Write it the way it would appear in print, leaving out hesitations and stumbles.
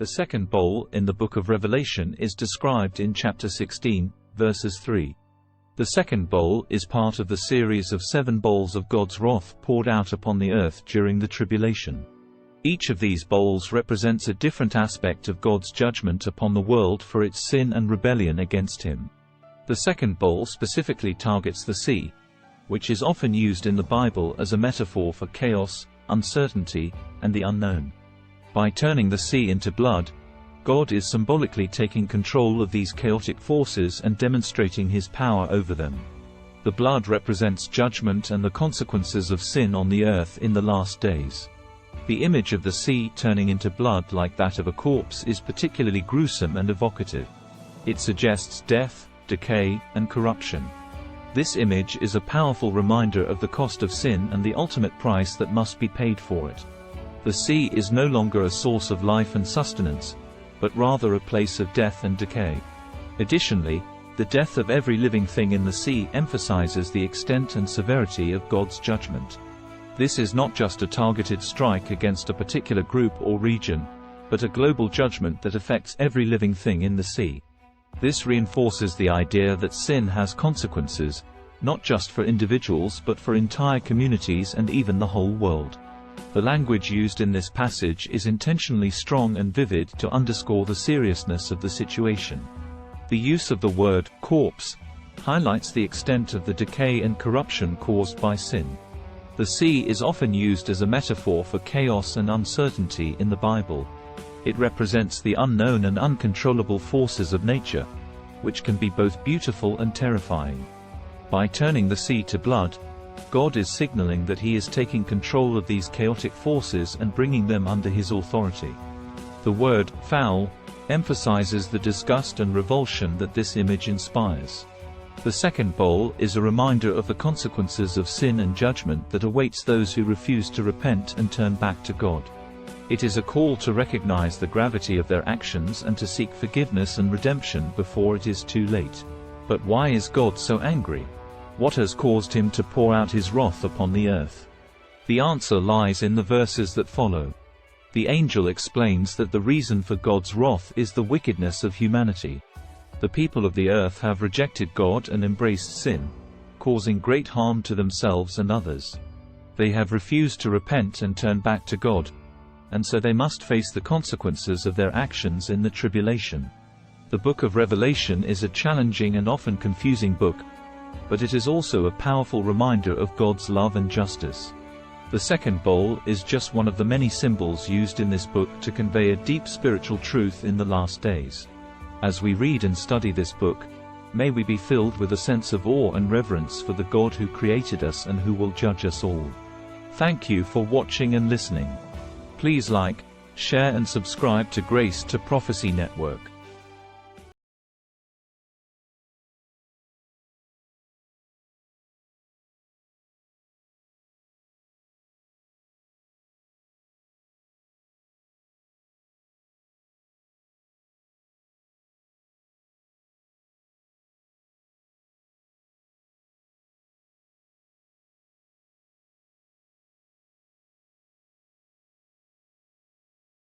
The second bowl in the book of Revelation is described in chapter 16, verses 3. The second bowl is part of the series of 7 bowls of God's wrath poured out upon the earth during the tribulation. Each of these bowls represents a different aspect of God's judgment upon the world for its sin and rebellion against Him. The second bowl specifically targets the sea, which is often used in the Bible as a metaphor for chaos, uncertainty, and the unknown. By turning the sea into blood, God is symbolically taking control of these chaotic forces and demonstrating His power over them. The blood represents judgment and the consequences of sin on the earth in the last days. The image of the sea turning into blood like that of a corpse is particularly gruesome and evocative. It suggests death, decay, and corruption. This image is a powerful reminder of the cost of sin and the ultimate price that must be paid for it. The sea is no longer a source of life and sustenance, but rather a place of death and decay. Additionally, the death of every living thing in the sea emphasizes the extent and severity of God's judgment. This is not just a targeted strike against a particular group or region, but a global judgment that affects every living thing in the sea. This reinforces the idea that sin has consequences, not just for individuals but for entire communities and even the whole world. The language used in this passage is intentionally strong and vivid to underscore the seriousness of the situation. The use of the word corpse highlights the extent of the decay and corruption caused by sin. The sea is often used as a metaphor for chaos and uncertainty in the Bible. It represents the unknown and uncontrollable forces of nature, which can be both beautiful and terrifying. By turning the sea to blood, God is signaling that He is taking control of these chaotic forces and bringing them under His authority. The word foul emphasizes the disgust and revulsion that this image inspires. The second bowl is a reminder of the consequences of sin and judgment that awaits those who refuse to repent and turn back to God. It is a call to recognize the gravity of their actions and to seek forgiveness and redemption before it is too late. But why is God so angry? What has caused Him to pour out His wrath upon the earth? The answer lies in the verses that follow. The angel explains that the reason for God's wrath is the wickedness of humanity. The people of the earth have rejected God and embraced sin, causing great harm to themselves and others. They have refused to repent and turn back to God, and so they must face the consequences of their actions in the tribulation. The book of Revelation is a challenging and often confusing book, but it is also a powerful reminder of God's love and justice. The second bowl is just one of the many symbols used in this book to convey a deep spiritual truth in the last days. As we read and study this book, may we be filled with a sense of awe and reverence for the God who created us and who will judge us all. Thank you for watching and listening. Please like, share and subscribe to Grace to Prophecy Network.